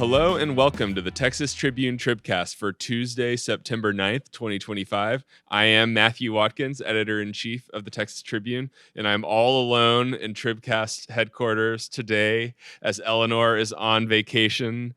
Hello and welcome to the Texas Tribune TribCast for Tuesday, September 9th, 2025. I am Matthew Watkins, editor-in-chief of the Texas Tribune, and I'm all alone in TribCast headquarters today as Eleanor is on vacation.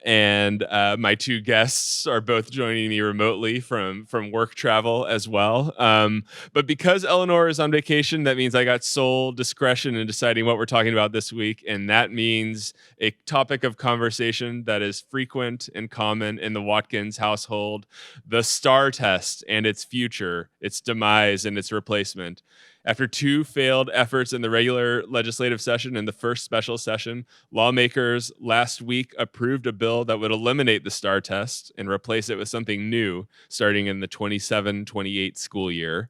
And my two guests are both joining me remotely from work travel as well. But because Eleanor is on vacation, that means I got sole discretion in deciding what we're talking about this week. And that means a topic of conversation that is frequent and common in the Watkins household, the STAAR test and its future, its demise and its replacement. After two failed efforts in the regular legislative session and the first special session, lawmakers last week approved a bill that would eliminate the STAAR test and replace it with something new starting in the 27-28 school year.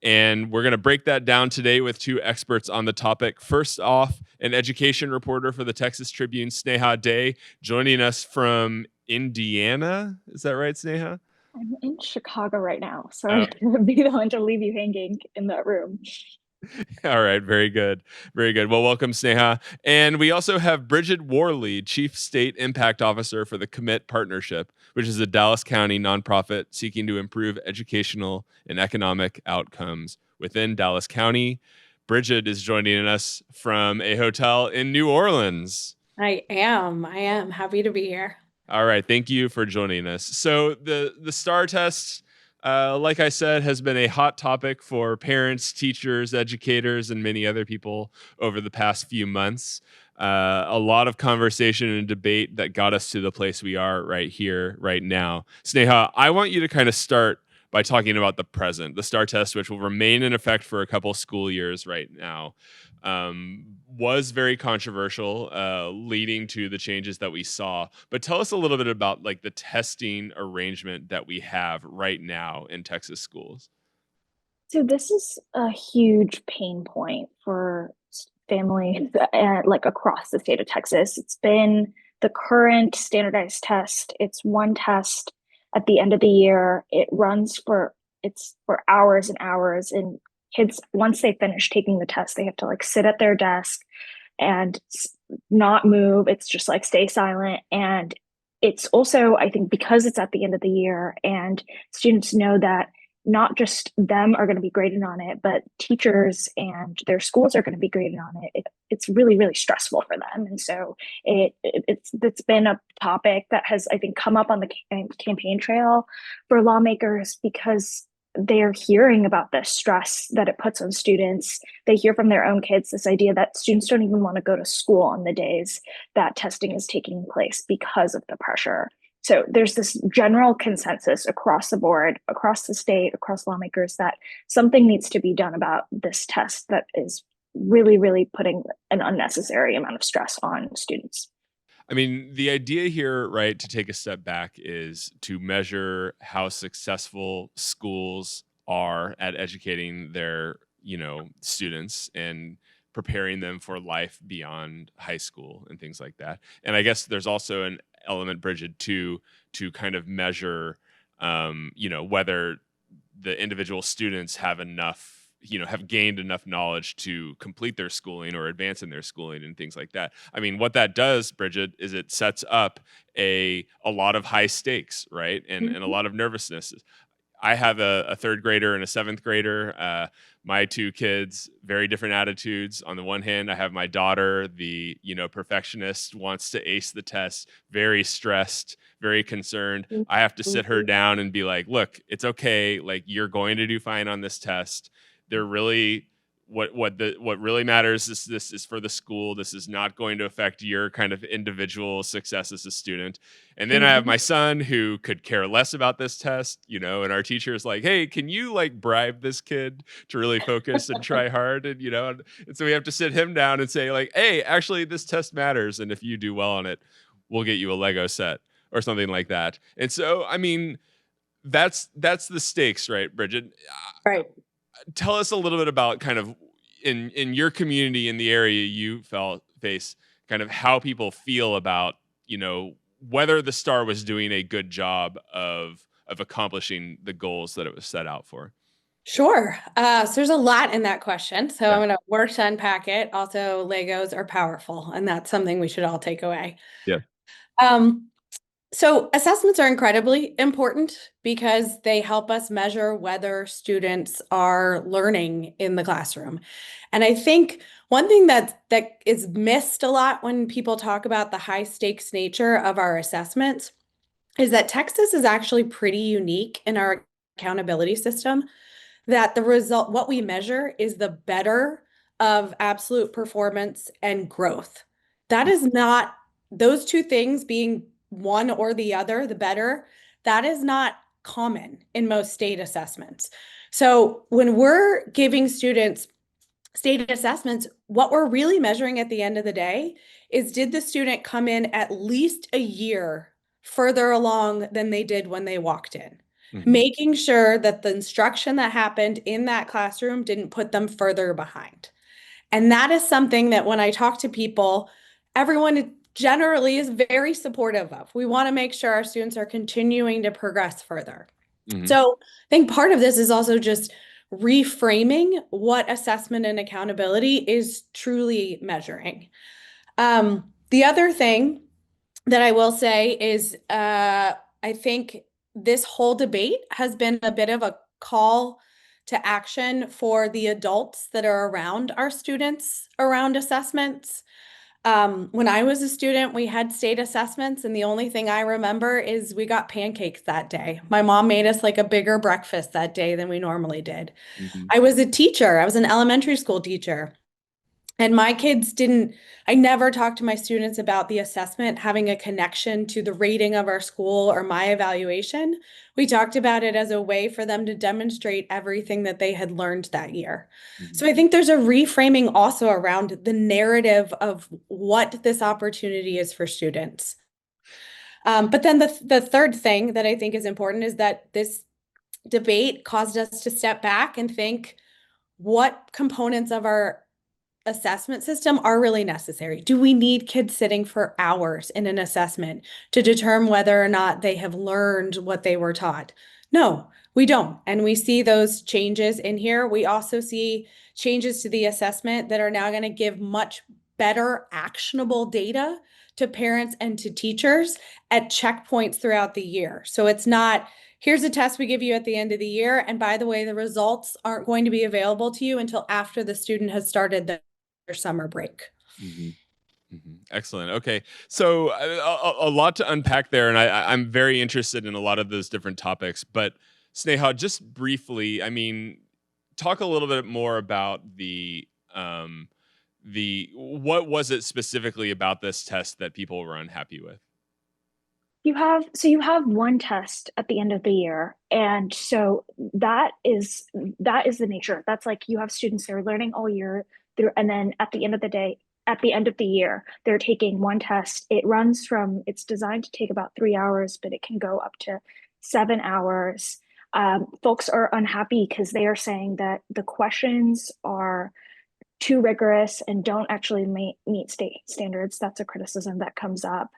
And we're going to break that down today with two experts on the topic. First off, an education reporter for the Texas Tribune, Sneha Dey, joining us from Indiana. Is that right, Sneha? I'm in Chicago right now, so I'm going to be the one to leave you hanging in that room. All right. Very good. Very good. Well, welcome, Sneha. And we also have Bridget Worley, Chief State Impact Officer for the Commit Partnership, which is a Dallas County nonprofit seeking to improve educational and economic outcomes within Dallas County. Bridget is joining us from a hotel in New Orleans. I am happy to be here. All right. Thank you for joining us. So the STAAR test, like I said, has been a hot topic for parents, teachers, educators, and many other people over the past few months. A lot of conversation and debate that got us to the place we are right here, right now. Sneha, I want you to kind of start by talking about the present, the STAAR test, which will remain in effect for a couple school years right now. Was very controversial, leading to the changes that we saw. But tell us a little bit about like the testing arrangement that we have right now in Texas schools. So this is a huge pain point for families like across the state of Texas. It's been the current standardized test. It's one test at the end of the year. It's for hours and hours, and kids, once they finish taking the test, they have to like sit at their desk and not move. It's just like stay silent. And it's also, I think, because it's at the end of the year and students know that not just them are going to be graded on it, but teachers and their schools are going to be graded on it. It's really, really stressful for them. And so it's been a topic that has, I think, come up on the campaign trail for lawmakers because they're hearing about the stress that it puts on students. They hear from their own kids this idea that students don't even want to go to school on the days that testing is taking place because of the pressure. So there's this general consensus across the board, across the state, across lawmakers that something needs to be done about this test that is really, really putting an unnecessary amount of stress on students. I mean, the idea here, right, to take a step back is to measure how successful schools are at educating their, students and preparing them for life beyond high school and things like that. And I guess there's also an element, Bridget, to kind of measure, whether the individual students have enough, have gained enough knowledge to complete their schooling or advance in their schooling and things like that. I mean, what that does, Bridget, is it sets up a lot of high stakes, right? And a lot of nervousness. I have a third grader and a seventh grader. My two kids, very different attitudes. On the one hand, I have my daughter, the perfectionist, wants to ace the test, very stressed, very concerned. I have to sit her down and be like, look, it's okay. Like, you're going to do fine on this test. They're really what really matters is this is for the school. This is not going to affect your kind of individual success as a student. And then I have my son who could care less about this test, and our teacher is like, hey, can you like bribe this kid to really focus and try hard? And, and so we have to sit him down and say like, hey, actually this test matters. And if you do well on it, we'll get you a Lego set or something like that. And so, I mean, that's the stakes, right, Bridget? Right. Tell us a little bit about kind of in your community, in the area you face, kind of how people feel about, whether the STAAR was doing a good job of accomplishing the goals that it was set out for. Sure. So there's a lot in that question. So Yeah. I'm going to work to unpack it. Also, Legos are powerful, and that's something we should all take away. Yeah. So assessments are incredibly important because they help us measure whether students are learning in the classroom. And I think one thing that is missed a lot when people talk about the high stakes nature of our assessments is that Texas is actually pretty unique in our accountability system, that the result, what we measure is the better of absolute performance and growth. That is not, those two things being one or the other, the better, that is not common in most state assessments. So when we're giving students state assessments, what we're really measuring at the end of the day is, did the student come in at least a year further along than they did when they walked in? Making sure that the instruction that happened in that classroom didn't put them further behind. And that is something that when I talk to people, everyone generally is very supportive of. We want to make sure our students are continuing to progress further. So I think part of this is also just reframing what assessment and accountability is truly measuring. The other thing that I will say is I think this whole debate has been a bit of a call to action for the adults that are around our students around assessments. When I was a student, we had state assessments, and the only thing I remember is we got pancakes that day. My mom made us like a bigger breakfast that day than we normally did. I was a teacher, I was an elementary school teacher. And my kids didn't, I never talked to my students about the assessment having a connection to the rating of our school or my evaluation. We talked about it as a way for them to demonstrate everything that they had learned that year. So I think there's a reframing also around the narrative of what this opportunity is for students. But then the third thing that I think is important is that this debate caused us to step back and think, what components of our assessment system are really necessary? Do we need kids sitting for hours in an assessment to determine whether or not they have learned what they were taught? No, we don't. And we see those changes in here. We also see changes to the assessment that are now going to give much better actionable data to parents and to teachers at checkpoints throughout the year. So it's not, here's a test we give you at the end of the year, and by the way, the results aren't going to be available to you until after the student has started their summer break. Excellent. Okay. So a lot to unpack there, and I'm very interested in a lot of those different topics. But Sneha, just briefly, I mean, talk a little bit more about the what was it specifically about this test that people were unhappy with? You have one test at the end of the year, and so that is the nature. That's like, you have students that are learning all year through, and then at the end of the day, at the end of the year, they're taking one test. It's designed to take about 3 hours, but it can go up to 7 hours. Folks are unhappy because they are saying that the questions are too rigorous and don't actually meet state standards. That's a criticism that comes up.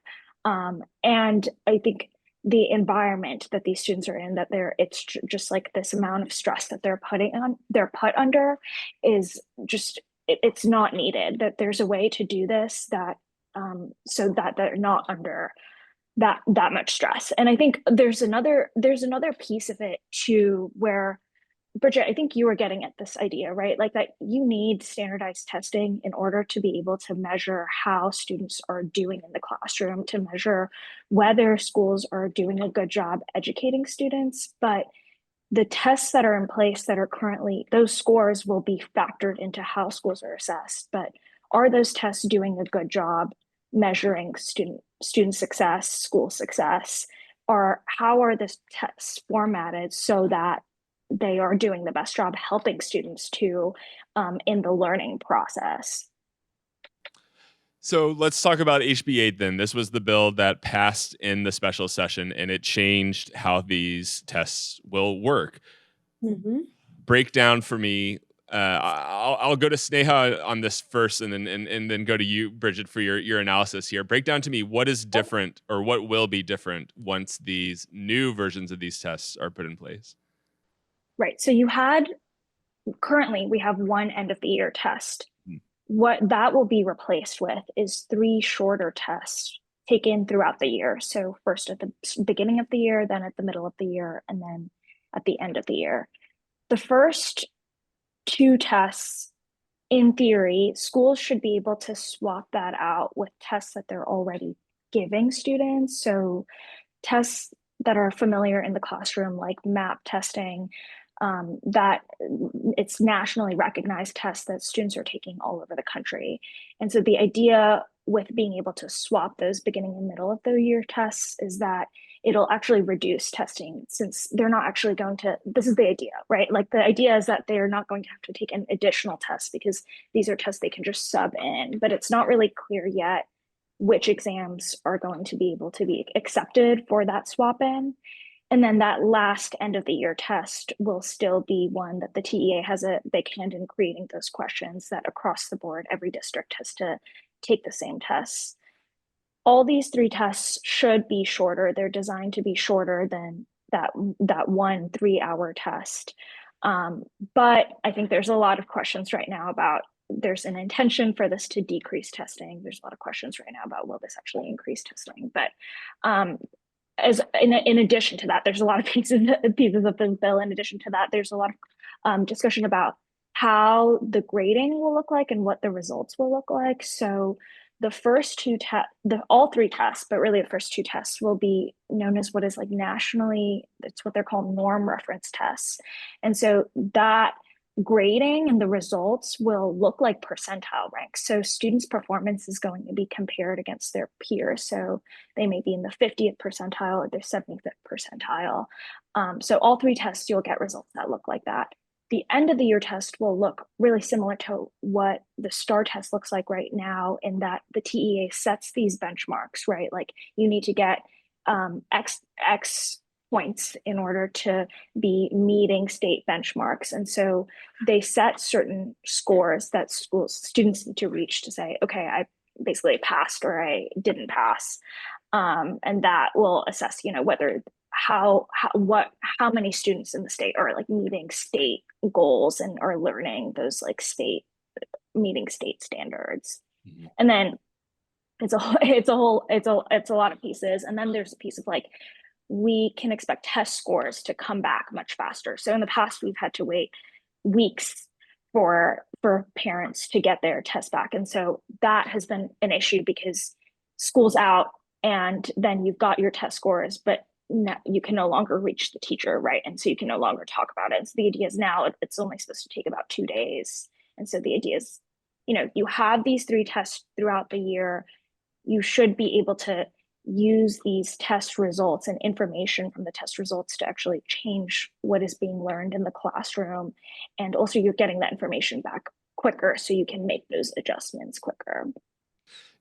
And I think the environment that these students are in, that just like this amount of stress that they're put under is just, it's not needed. That there's a way to do this that so that they're not under that much stress. And I think there's another piece of it too, where, Bridget, I think you were getting at this idea, right? Like, that you need standardized testing in order to be able to measure how students are doing in the classroom, to measure whether schools are doing a good job educating students. But the tests that are in place that are currently, those scores will be factored into how schools are assessed. But are those tests doing a good job measuring student success, school success? Or how are the tests formatted so that they are doing the best job helping students to in the learning process? So let's talk about HB 8 then. This was the bill that passed in the special session, and it changed how these tests will work. Break down for me. I'll go to Sneha on this first, and then go to you, Bridget, for your analysis here. Break down to me what is different, or what will be different once these new versions of these tests are put in place. Right. So currently we have one end of the year test. What that will be replaced with is 3 shorter tests taken throughout the year. So first at the beginning of the year, then at the middle of the year, and then at the end of the year. The first two tests, in theory, schools should be able to swap that out with tests that they're already giving students. So tests that are familiar in the classroom, like MAP testing, that it's nationally recognized tests that students are taking all over the country. And so the idea with being able to swap those beginning and middle of the year tests is that it'll actually reduce testing, since they're not actually going to, this is the idea, right? Like the idea is that they're not going to have to take an additional test because these are tests they can just sub in, but it's not really clear yet which exams are going to be able to be accepted for that swap in. And then that last end of the year test will still be one that the TEA has a big hand in creating those questions that across the board, every district has to take the same tests. All these three tests should be shorter. They're designed to be shorter than that 1 3-hour test. But I think there's a lot of questions right now about, there's an intention for this to decrease testing. There's a lot of questions right now about, will this actually increase testing? But as in addition to that, there's a lot of pieces of the bill. In addition to that, there's a lot of discussion about how the grading will look like and what the results will look like. So the first two tests, all three tests, but really the first two tests will be known as what is like nationally, it's what they're called norm reference tests. And so that grading and the results will look like percentile ranks. So students' performance is going to be compared against their peers. So they may be in the 50th percentile or their 75th percentile. So all three tests, you'll get results that look like that. The end of the year test will look really similar to what the STAAR test looks like right now, in that the TEA sets these benchmarks, right? Like you need to get X points in order to be meeting state benchmarks. And so they set certain scores that students need to reach to say, okay, I basically passed or I didn't pass. And that will assess, whether how many students in the state are like meeting state goals and are learning those like meeting state standards. Mm-hmm. And then it's a lot of pieces. And then there's a piece of like, we can expect test scores to come back much faster. So in the past, we've had to wait weeks for parents to get their test back. And so that has been an issue because school's out and then you've got your test scores, but you can no longer reach the teacher, right? And so you can no longer talk about it. And so the idea is now it's only supposed to take about 2 days. And so the idea is, you have these 3 tests throughout the year. You should be able to use these test results and information from the test results to actually change what is being learned in the classroom. And also you're getting that information back quicker so you can make those adjustments quicker.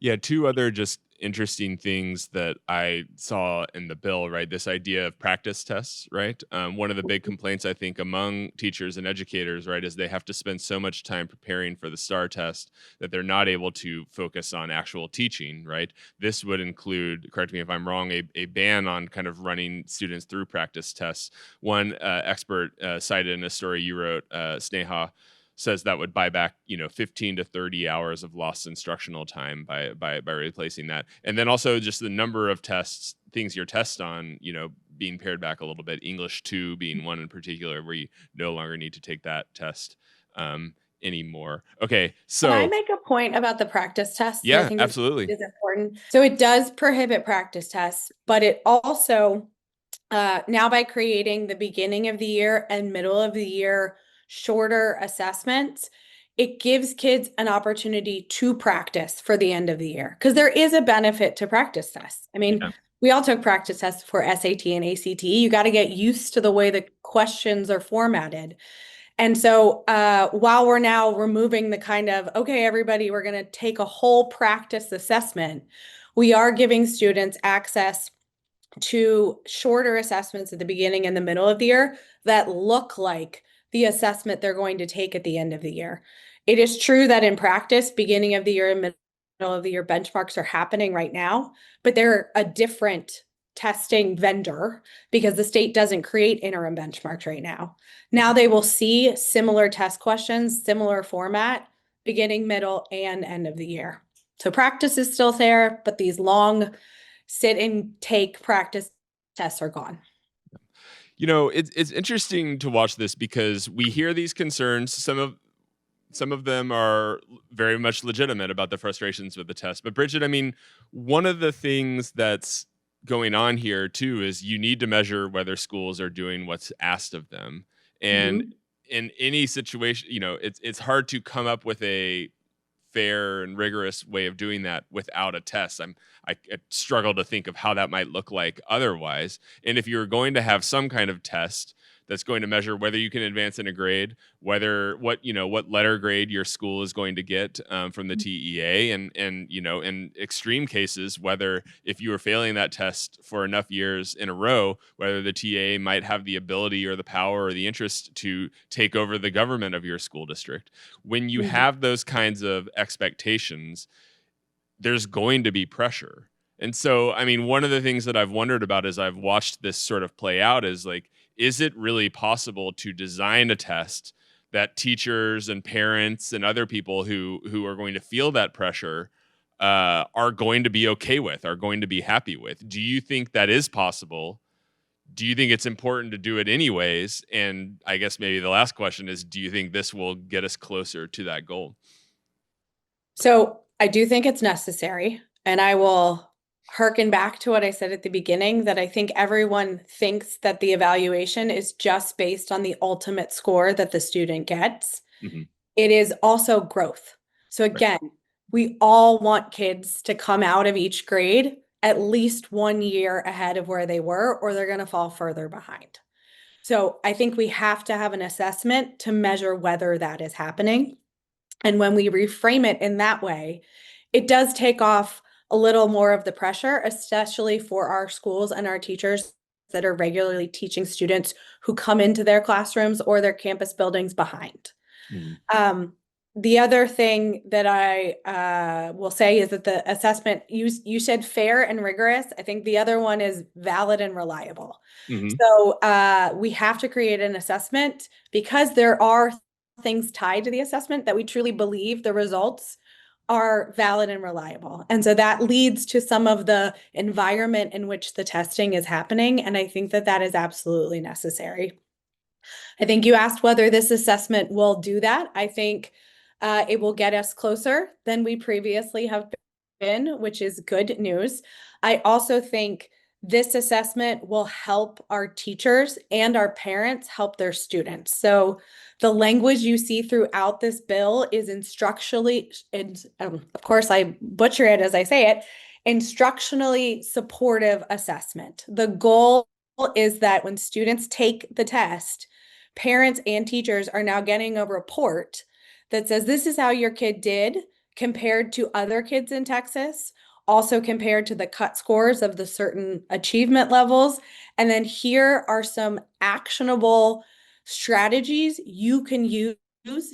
Yeah, 2 other just interesting things that I saw in the bill, right? This idea of practice tests, right? One of the big complaints I think among teachers and educators, right, is they have to spend so much time preparing for the STAAR test that they're not able to focus on actual teaching, right? This would include, correct me if I'm wrong, a ban on kind of running students through practice tests. One expert cited in a story you wrote, Sneha, says that would buy back 15 to 30 hours of lost instructional time by replacing that. And then also just the number of tests, things you're test on, being pared back a little bit. English 2 being one in particular where you no longer need to take that test anymore. Okay, so can I make a point about the practice tests? Yeah, I think absolutely. is important. So it does prohibit practice tests, but it also now by creating the beginning of the year and middle of the year shorter assessments, it gives kids an opportunity to practice for the end of the year, because there is a benefit to practice tests. I mean, we all took practice tests for SAT and ACT. You got to get used to the way the questions are formatted. And so while we're now removing the kind of, okay, everybody, we're going to take a whole practice assessment, we are giving students access to shorter assessments at the beginning and the middle of the year that look like the assessment they're going to take at the end of the year. It is true that in practice, beginning of the year and middle of the year benchmarks are happening right now, but they're a different testing vendor because the state doesn't create interim benchmarks right now. Now they will see similar test questions, similar format, beginning, middle, and end of the year. So practice is still there, but these long sit and take practice tests are gone. It's interesting to watch this because we hear these concerns. Some of them are very much legitimate about the frustrations with the test. But Bridget, I mean, one of the things that's going on here too is you need to measure whether schools are doing what's asked of them. And in any situation, it's hard to come up with a fair and rigorous way of doing that without a test. I struggle to think of how that might look like otherwise. And if you're going to have some kind of test that's going to measure whether you can advance in a grade, whether what letter grade your school is going to get from the TEA, and in extreme cases, whether if you are failing that test for enough years in a row, whether the TEA might have the ability or the power or the interest to take over the government of your school district. When you have those kinds of expectations, there's going to be pressure. And so, I mean, one of the things that I've wondered about as I've watched this sort of play out is like, is it really possible to design a test that teachers and parents and other people who are going to feel that pressure are going to be okay with, are going to be happy with? Do you think that is possible? Do you think it's important to do it anyways? And I guess maybe the last question is, do you think this will get us closer to that goal? So I do think it's necessary, and I will harken back to what I said at the beginning, that I think everyone thinks that the evaluation is just based on the ultimate score that the student gets. It is also growth. So again, we all want kids to come out of each grade at least 1 year ahead of where they were, or they're going to fall further behind. So I think we have to have an assessment to measure whether that is happening. And when we reframe it in that way, it does take off a little more of the pressure, especially for our schools and our teachers that are regularly teaching students who come into their classrooms or their campus buildings behind. The other thing that I will say is that the assessment, you said fair and rigorous. I think the other one is valid and reliable. So we have to create an assessment because there are things tied to the assessment that we truly believe the results are valid and reliable. And so that leads to some of the environment in which the testing is happening. And I think that that is absolutely necessary. I think you asked whether this assessment will do that. I think it will get us closer than we previously have been, which is good news. I also think this assessment will help our teachers and our parents help their students. So the language you see throughout this bill is instructionally, and of course I butcher it as I say it, instructionally supportive assessment. The goal is that when students take the test, parents and teachers are now getting a report that says this is how your kid did compared to other kids in Texas, also compared to the cut scores of the certain achievement levels. And then here are some actionable strategies you can use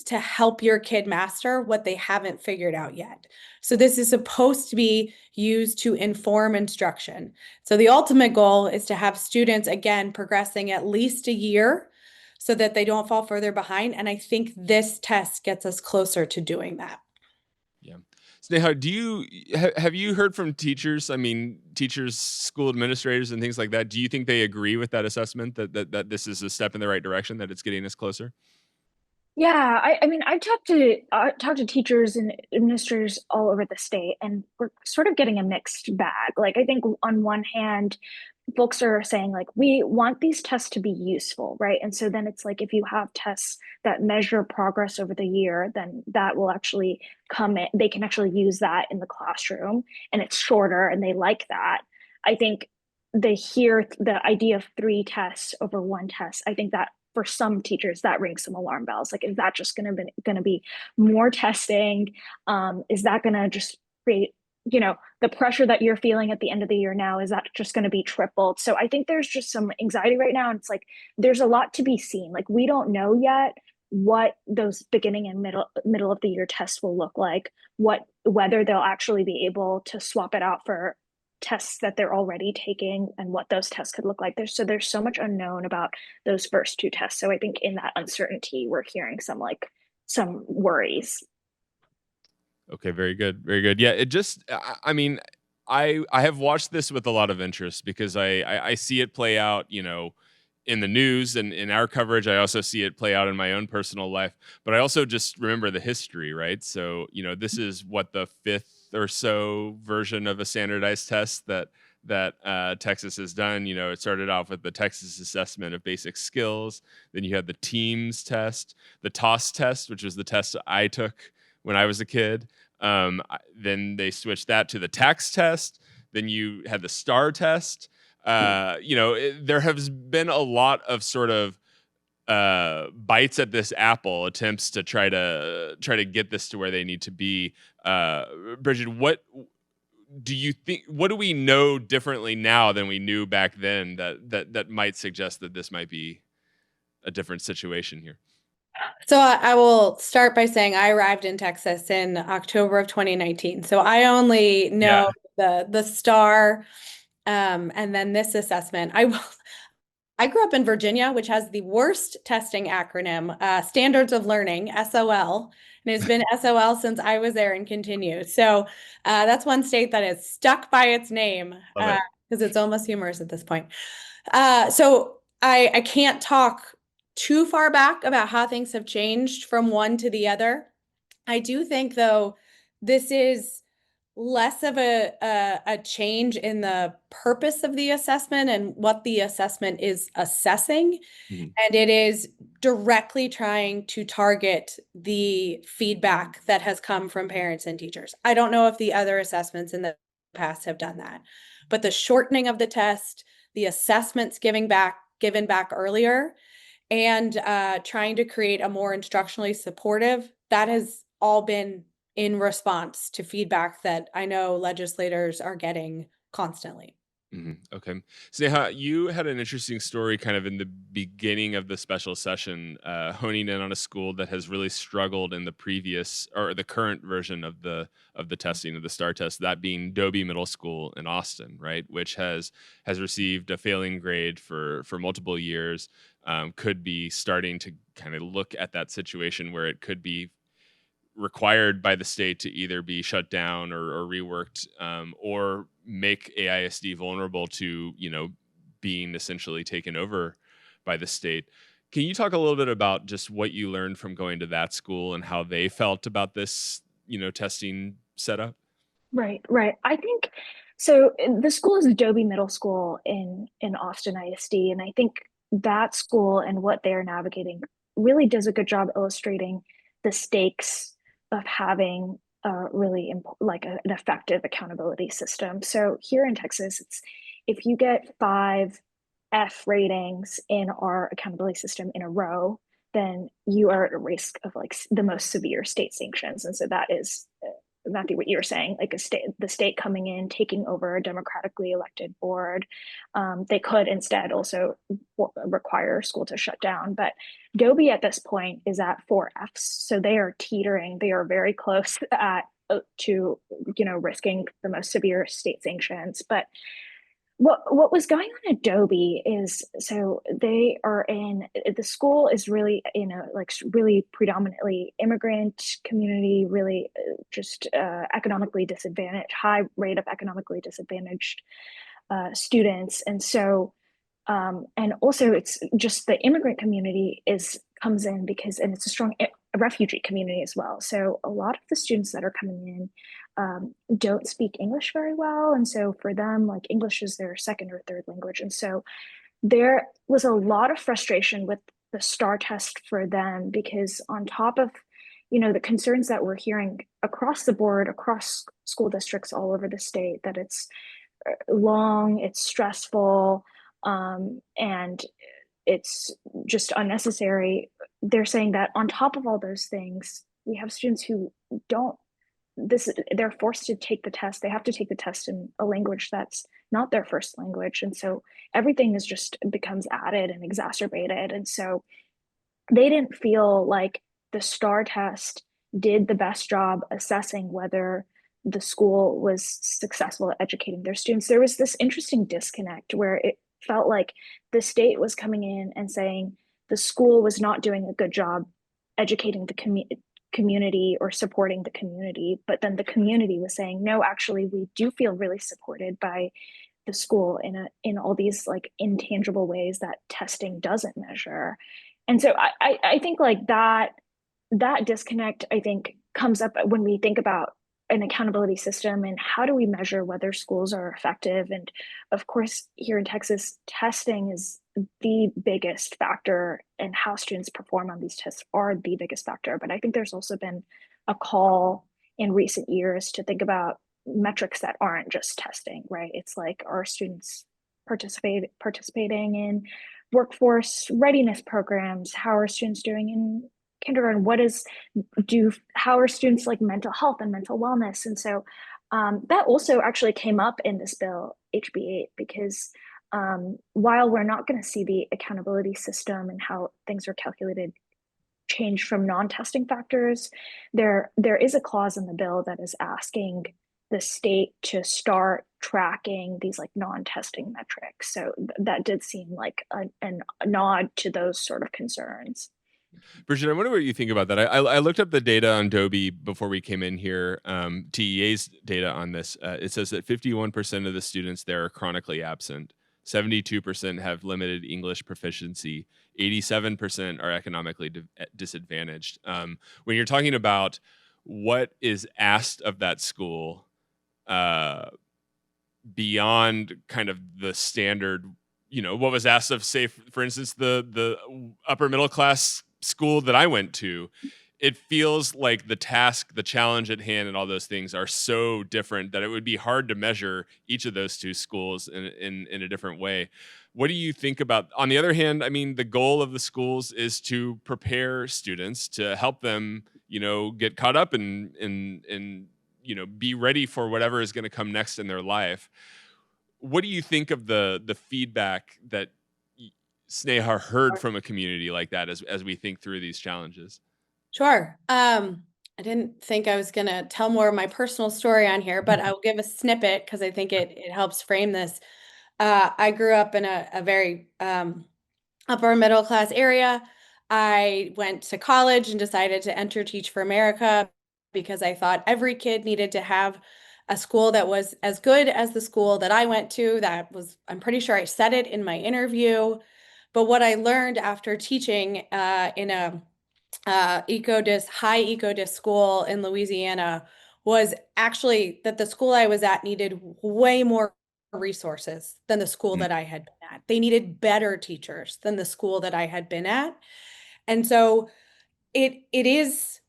to help your kid master what they haven't figured out yet. So this is supposed to be used to inform instruction. So the ultimate goal is to have students, again, progressing at least a year so that they don't fall further behind. And I think this test gets us closer to doing that. Yeah. Sneha, have you heard from teachers? I mean, teachers, school administrators, and things like that. Do you think they agree with that assessment that this is a step in the right direction, that it's getting us closer? Yeah, I mean, I talked to teachers and administrators all over the state, and we're sort of getting a mixed bag. Like, I think on one hand, folks are saying like we want these tests to be useful, right? And so then it's like if you have tests that measure progress over the year, then that will actually come in. They can actually use that in the classroom, and it's shorter, and they like that. I think they hear the idea of 3 tests over 1 test. I think that for some teachers that rings some alarm bells. Like, is that just going to be more testing? Is that going to just create, the pressure that you're feeling at the end of the year now, is that just going to be tripled? So I think there's just some anxiety right now. And it's like, there's a lot to be seen. Like, we don't know yet what those beginning and middle of the year tests will look like, whether they'll actually be able to swap it out for tests that they're already taking, and what those tests could look like. There's so much unknown about those first 2 tests. So I think in that uncertainty, we're hearing some worries. Okay, very good, very good. Yeah, it just, I mean, I have watched this with a lot of interest because I see it play out, you know, in the news and in our coverage. I also see it play out in my own personal life, but I also just remember the history, right? So, you know, this is what the fifth or so version of a standardized test that Texas has done. You know, it started off with the Texas Assessment of Basic Skills. Then you had the Teams test, the TOS test, which was the test I took when I was a kid. Then they switched that to the tax test. Then you had the STAAR test. You know, there has been a lot of sort of bites at this apple, attempts to try to get this to where they need to be. Bridget, what do you think? What do we know differently now than we knew back then that might suggest that this might be a different situation here? So I will start by saying I arrived in Texas in October of 2019. So I only Yeah, know the STAR, and then this assessment. I grew up in Virginia, which has the worst testing acronym, Standards of Learning, SOL, and it's been SOL since I was there and continues. So that's one state that is stuck by its name love it. because it's almost humorous at this point. So I can't talk too far back about how things have changed from one to the other. I do think, though, this is less of a change in the purpose of the assessment and what the assessment is assessing, Mhm. and it is directly trying to target the feedback that has come from parents and teachers. I don't know if the other assessments in the past have done that, but the shortening of the test, the assessments given back earlier, and trying to create a more instructionally supportive, that has all been in response to feedback that I know legislators are getting constantly. Okay. Sneha, you had an interesting story kind of in the beginning of the special session, honing in on a school that has really struggled in the previous or the current version of the testing of the STAR test, that being Dobie Middle School in Austin, right? Which has received a failing grade for multiple years, could be starting to kind of look at that situation where it could be required by the state to either be shut down or reworked, or make AISD vulnerable to, you know, being essentially taken over by the state. Can you talk a little bit about just what you learned from going to that school and how they felt about this, you know, testing setup? Right, right. I think so. The school is Adobe Middle School in Austin ISD, and I think that school and what they're navigating really does a good job illustrating the stakes of having a really an effective accountability system. So here in Texas, it's if you get five F ratings in our accountability system in a row, then you are at risk of like the most severe state sanctions, and so that is exactly what you're saying, like the state coming in, taking over a democratically elected board. They could instead also require a school to shut down. But Dobie at this point is at 4 Fs. So they are teetering. They are very close to, risking the most severe state sanctions. But what was going on at Dobie is so they are in the school is really really predominantly immigrant community, really just economically disadvantaged, high rate of economically disadvantaged students, and so and also it's just the immigrant community is comes in because and it's a strong refugee community as well. So a lot of the students that are coming in don't speak English very well. And so for them, like English is their second or third language. And so there was a lot of frustration with the STAR test for them because on top of, the concerns that we're hearing across the board, across school districts all over the state, that it's long, it's stressful, and it's just unnecessary. They're saying that on top of all those things, we have students who don't they're forced to take the test. They have to take the test in a language that's not their first language. And so everything is just becomes added and exacerbated. And so they didn't feel like the STAR test did the best job assessing whether the school was successful at educating their students. There was this interesting disconnect where it felt like the state was coming in and saying the school was not doing a good job educating community or supporting the community, but then the community was saying, no, actually, we do feel really supported by the school in all these like intangible ways that testing doesn't measure. And so I think like that disconnect, I think, comes up when we think about an accountability system and how do we measure whether schools are effective. And of course, here in Texas, testing is the biggest factor, and how students perform on these tests are the biggest factor. But I think there's also been a call in recent years to think about metrics that aren't just testing, right? It's like, are students participating in workforce readiness programs? How are students doing in kindergarten? How are students like mental health and mental wellness? And so that also actually came up in this bill, HB8, because while we're not going to see the accountability system and how things are calculated change from non-testing factors, there is a clause in the bill that is asking the state to start tracking these like non-testing metrics. So that did seem like a nod to those sort of concerns. Bridget, I wonder what you think about that. I looked up the data on Dobie before we came in here, TEA's data on this. It says that 51% of the students there are chronically absent. 72% have limited English proficiency. 87% are economically disadvantaged. When you're talking about what is asked of that school beyond kind of the standard, what was asked of, say, for instance, the upper middle class school that I went to, it feels like the task, the challenge at hand, and all those things are so different that it would be hard to measure each of those two schools in a different way. What do you think about, on the other hand, I mean, the goal of the schools is to prepare students to help them, get caught up and be ready for whatever is going to come next in their life. What do you think of the feedback that Sneha heard from a community like that as we think through these challenges? Sure. I didn't think I was going to tell more of my personal story on here, but I'll give a snippet because I think it helps frame this. I grew up in a very upper middle class area. I went to college and decided to enter Teach for America because I thought every kid needed to have a school that was as good as the school that I went to. I'm pretty sure I said it in my interview. But what I learned after teaching in a high eco-dis school in Louisiana was actually that the school I was at needed way more resources than the school that I had been at. They needed better teachers than the school that I had been at. And so it is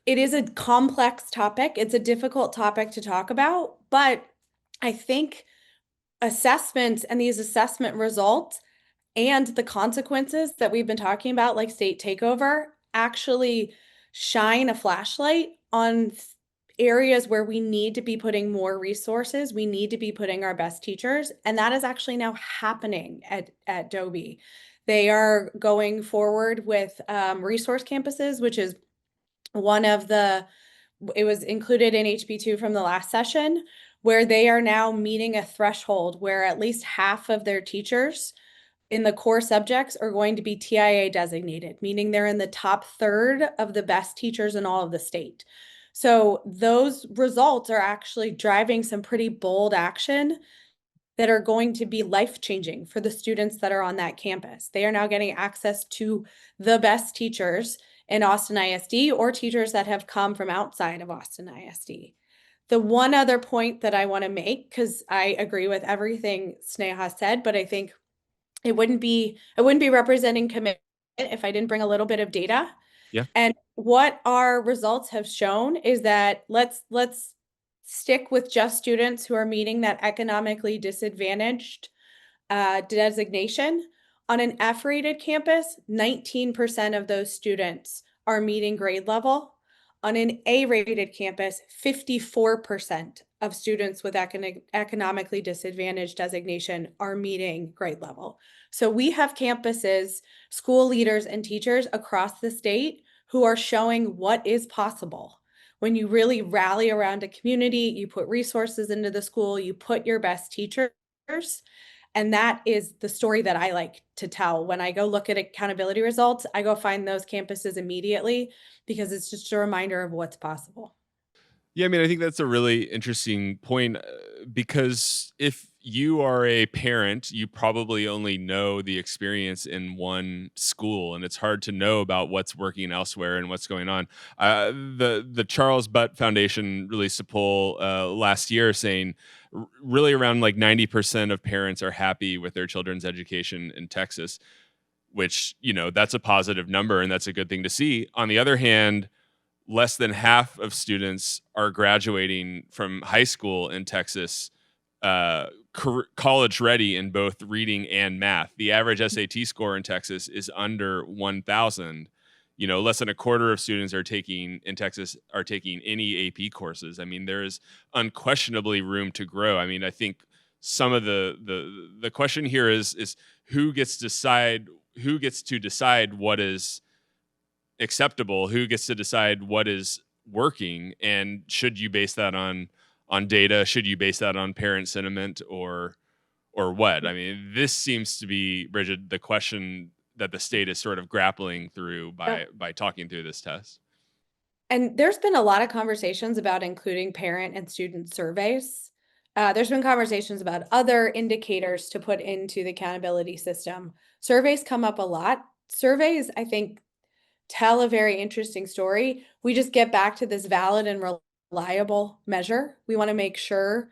a complex topic. It's a difficult topic to talk about, but I think assessments and these assessment results and the consequences that we've been talking about, like state takeover, actually shine a flashlight on areas where we need to be putting more resources. We need to be putting our best teachers. And that is actually now happening at Dobie. They are going forward with resource campuses, which is it was included in HB2 from the last session, where they are now meeting a threshold where at least half of their teachers in the core subjects are going to be TIA designated, meaning they're in the top third of the best teachers in all of the state. So those results are actually driving some pretty bold action that are going to be life-changing for the students that are on that campus. They are now getting access to the best teachers in Austin ISD or teachers that have come from outside of Austin ISD. The one other point that I want to make, because I agree with everything Sneha said, but I think it wouldn't be representing commitment if I didn't bring a little bit of data. Yeah. And what our results have shown is that let's stick with just students who are meeting that economically disadvantaged designation. On an F-rated campus, 19% of those students are meeting grade level. On an A-rated campus, 54% of students with economically disadvantaged designation are meeting grade level. So we have campuses, school leaders, and teachers across the state who are showing what is possible. When you really rally around a community, you put resources into the school, you put your best teachers, And that is the story that I like to tell. When I go look at accountability results, I go find those campuses immediately because it's just a reminder of what's possible. Yeah, I mean, I think that's a really interesting point because if you are a parent, you probably only know the experience in one school, and it's hard to know about what's working elsewhere and what's going on. The Charles Butt Foundation released a poll last year saying really around like 90% of parents are happy with their children's education in Texas, which, that's a positive number and that's a good thing to see. On the other hand, less than half of students are graduating from high school in Texas college ready in both reading and math. The average SAT score in Texas is under 1,000. Less than a quarter of students are taking in Texas are taking any AP courses. I mean, there is unquestionably room to grow. I mean, I think some of the question here is who gets to decide what is acceptable, who gets to decide what is working, and should you base that on data, should you base that on parent sentiment, or what? I mean, this seems to be, Bridget, the question that the state is sort of grappling through by talking through this test. And there's been a lot of conversations about including parent and student surveys. There's been conversations about other indicators to put into the accountability system. Surveys come up a lot. Surveys, I think, tell a very interesting story. We just get back to this valid and reliable measure. We want to make sure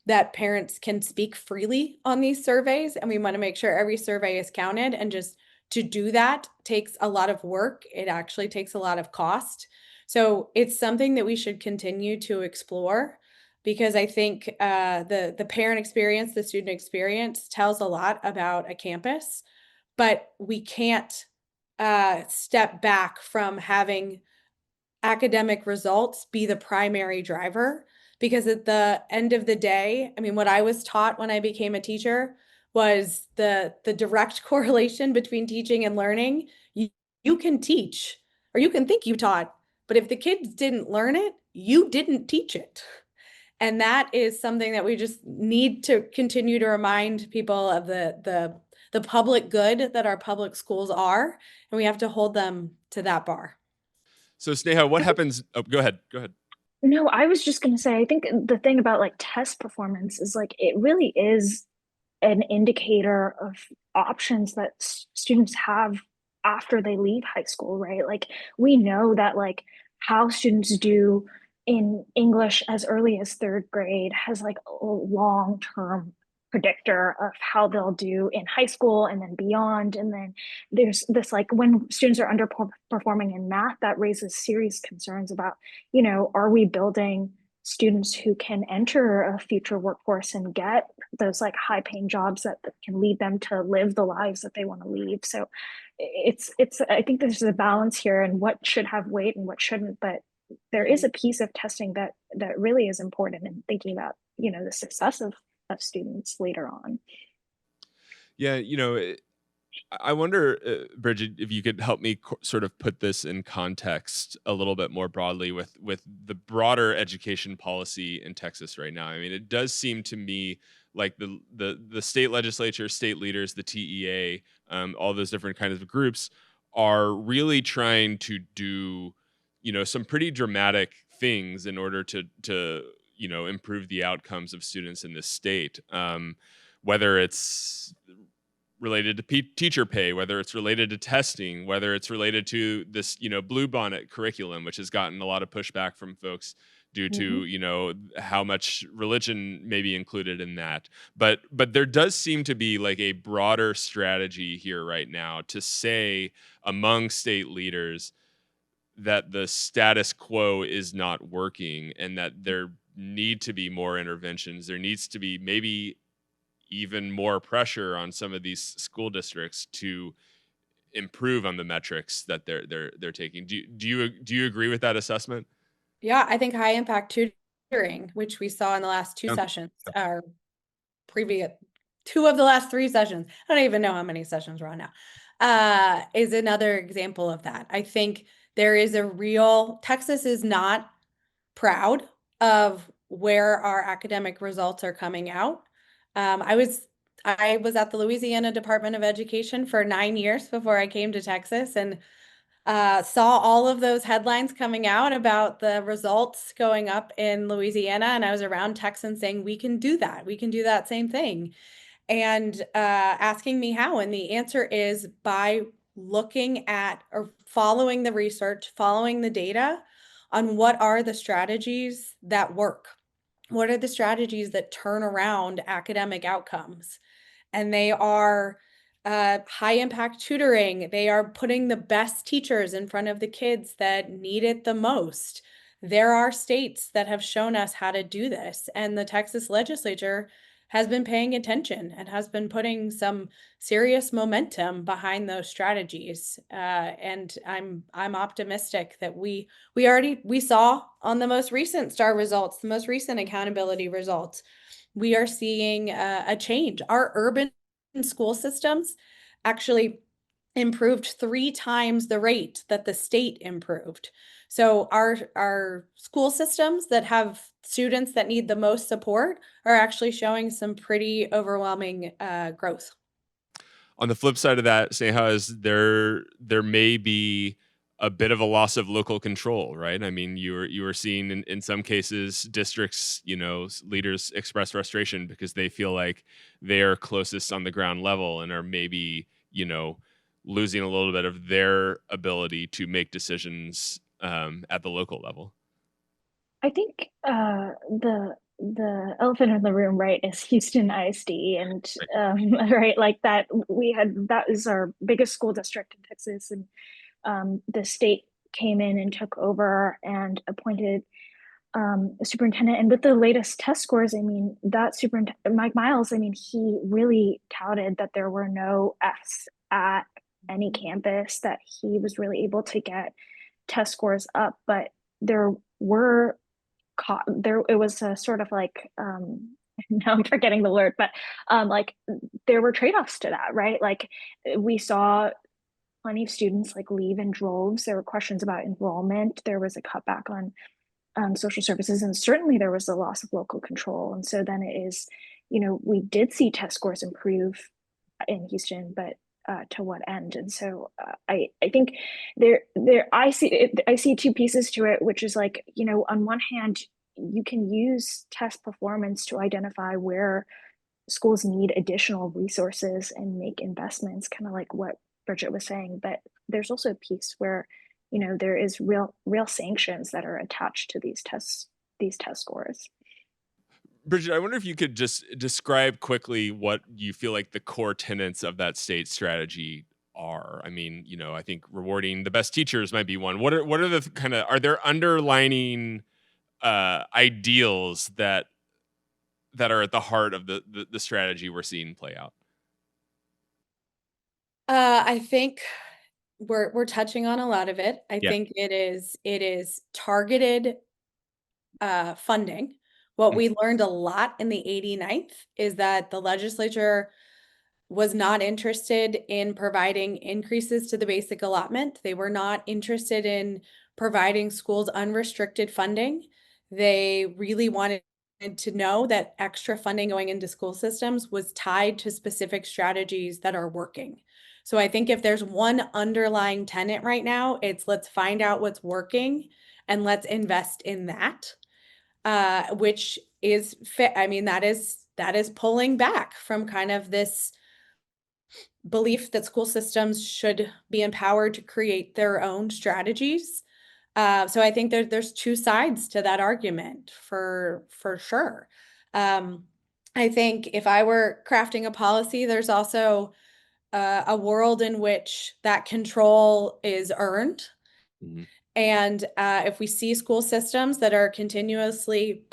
that parents can speak freely on these surveys, and we want to make sure every survey is counted. And just to do that takes a lot of work. It actually takes a lot of cost. So it's something that we should continue to explore because I think the parent experience, the student experience tells a lot about a campus, but we can't step back from having academic results be the primary driver, because at the end of the day, I mean, what I was taught when I became a teacher was the direct correlation between teaching and learning. You can teach or you can think you taught, but if the kids didn't learn it, you didn't teach it. And that is something that we just need to continue to remind people of the public good that our public schools are, and we have to hold them to that bar. So Sneha, what happens? Oh, go ahead. Go ahead. No, I was just going to say, I think the thing about like test performance is like it really is an indicator of options that students have after they leave high school, right? Like we know that like how students do in English as early as third grade has like a long-term predictor of how they'll do in high school and then beyond. And then there's this like when students are underperforming in math, that raises serious concerns about, are we building students who can enter a future workforce and get those like high paying jobs that can lead them to live the lives that they want to lead. So it's I think there's a balance here and what should have weight and what shouldn't, but there is a piece of testing that really is important in thinking about, the success of students later on. Yeah, I wonder, Bridget, if you could help me sort of put this in context a little bit more broadly with the broader education policy in Texas right now. I mean, it does seem to me like the state legislature, state leaders, the TEA, all those different kinds of groups are really trying to do, some pretty dramatic things in order to improve the outcomes of students in this state. Whether it's related to teacher pay, whether it's related to testing, whether it's related to this, bluebonnet curriculum, which has gotten a lot of pushback from folks due to, how much religion may be included in that. But there does seem to be like a broader strategy here right now to say among state leaders that the status quo is not working and that there need to be more interventions. There needs to be maybe even more pressure on some of these school districts to improve on the metrics that they're taking. Do you agree with that assessment? Yeah, I think high impact tutoring, which we saw in the last two Yeah. sessions, our previous two of the last three sessions, I don't even know how many sessions we're on now, is another example of that. I think there is Texas is not proud of where our academic results are coming out. I was I was at the Louisiana Department of Education for 9 years before I came to Texas, and saw all of those headlines coming out about the results going up in Louisiana. And I was around Texans saying, we can do that. We can do that same thing. And asking me how. And the answer is by looking at or following the research, following the data on what are the strategies that work. What are the strategies that turn around academic outcomes? And they are high impact tutoring. They are putting the best teachers in front of the kids that need it the most. There are states that have shown us how to do this, and the Texas legislature has been paying attention and has been putting some serious momentum behind those strategies. And I'm optimistic that we saw on the most recent STAAR results, the most recent accountability results, we are seeing a change. Our urban school systems actually improved 3 times the rate that the state improved. So our school systems that have students that need the most support are actually showing some pretty overwhelming growth. On the flip side of that, Sneha, is there may be a bit of a loss of local control, right? I mean, you were seeing in some cases districts, leaders express frustration because they feel like they are closest on the ground level and are maybe, losing a little bit of their ability to make decisions at the local level. I think the elephant in the room, right, is Houston ISD, and right, like that that is our biggest school district in Texas, and the state came in and took over and appointed a superintendent. And with the latest test scores, I mean, that superintendent, Mike Miles, I mean, he really touted that there were no Fs at any campus, that he was really able to get test scores up, but there were it was a sort of like now I'm forgetting the word, but like there were trade-offs to that, right? Like we saw plenty of students like leave in droves. There were questions about enrollment. There was a cutback on social services, and certainly there was a loss of local control. And so then it is, we did see test scores improve in Houston, but to what end? And so I think I see two pieces to it, which is like, on one hand, you can use test performance to identify where schools need additional resources and make investments, kind of like what Bridget was saying. But there's also a piece where, there is real sanctions that are attached to these test scores. Bridget, I wonder if you could just describe quickly what you feel like the core tenets of that state strategy are. I mean, I think rewarding the best teachers might be one. What are the are there underlining ideals that are at the heart of the strategy we're seeing play out? I think we're touching on a lot of it. I Yeah. think it is targeted funding. What we learned a lot in the 89th is that the legislature was not interested in providing increases to the basic allotment. They were not interested in providing schools unrestricted funding. They really wanted to know that extra funding going into school systems was tied to specific strategies that are working. So I think if there's one underlying tenet right now, it's let's find out what's working and let's invest in that, which is fit. I mean, that is pulling back from kind of this belief that school systems should be empowered to create their own strategies. So I think there's two sides to that argument for sure. I think if I were crafting a policy, there's also a world in which that control is earned. Mm-hmm. And if we see school systems that are continuously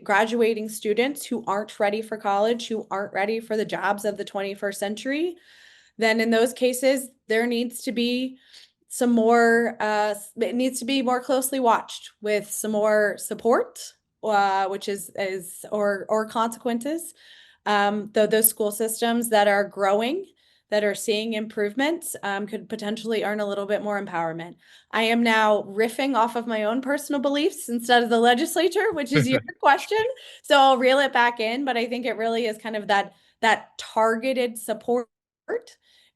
graduating students who aren't ready for college, who aren't ready for the jobs of the 21st century, then in those cases, there needs to be some more, it needs to be more closely watched with some more support, which or consequences. Though those school systems that are growing, that are seeing improvements, could potentially earn a little bit more empowerment. I am now riffing off of my own personal beliefs instead of the legislature, which is your question. So I'll reel it back in, but I think it really is kind of that that targeted support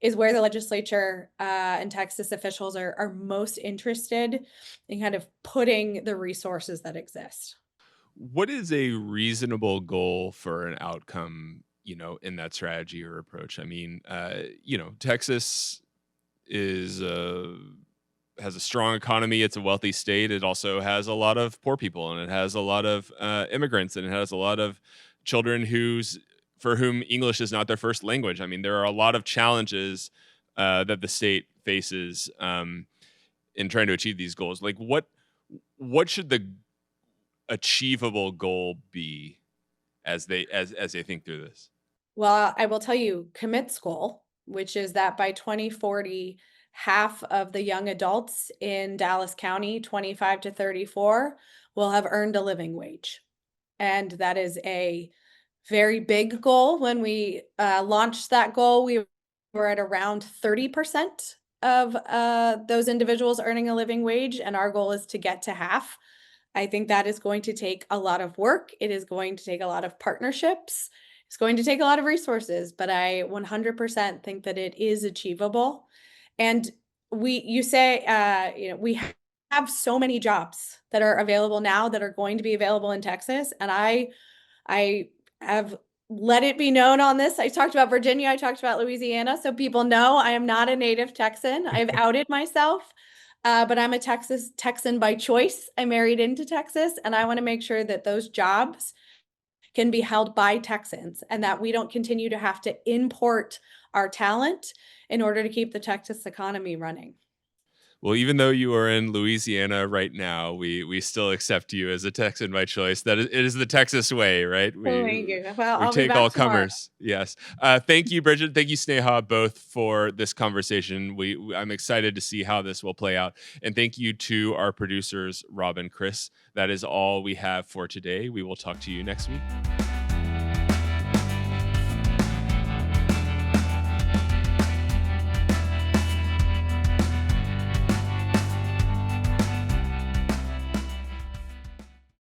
is where the legislature and Texas officials are most interested in kind of putting the resources that exist. What is a reasonable goal for an outcome, in that strategy or approach? I mean, Texas is has a strong economy. It's a wealthy state. It also has a lot of poor people, and it has a lot of immigrants, and it has a lot of children for whom English is not their first language. I mean, there are a lot of challenges that the state faces in trying to achieve these goals. Like, what should the achievable goal be as they think through this? Well, I will tell you, Commit's goal, which is that by 2040, half of the young adults in Dallas County, 25 to 34, will have earned a living wage. And that is a very big goal. When we launched that goal, we were at around 30% of those individuals earning a living wage, and our goal is to get to half. I think that is going to take a lot of work. It is going to take a lot of partnerships. It's going to take a lot of resources, but I 100% think that it is achievable. And you say, we have so many jobs that are available now that are going to be available in Texas. And I have let it be known on this. I talked about Virginia, I talked about Louisiana. So people know I am not a native Texan. I've outed myself. But I'm a Texan by choice. I married into Texas, and I want to make sure that those jobs can be held by Texans and that we don't continue to have to import our talent in order to keep the Texas economy running. Well, even though you are in Louisiana right now, we still accept you as a Texan by choice. It is the Texas way, right? Thank you. Well, We I'll be take back all tomorrow. comers. Yes. Thank you, Bridget. Thank you, Sneha, both for this conversation. I'm excited to see how this will play out. And thank you to our producers, Rob and Chris. That is all we have for today. We will talk to you next week.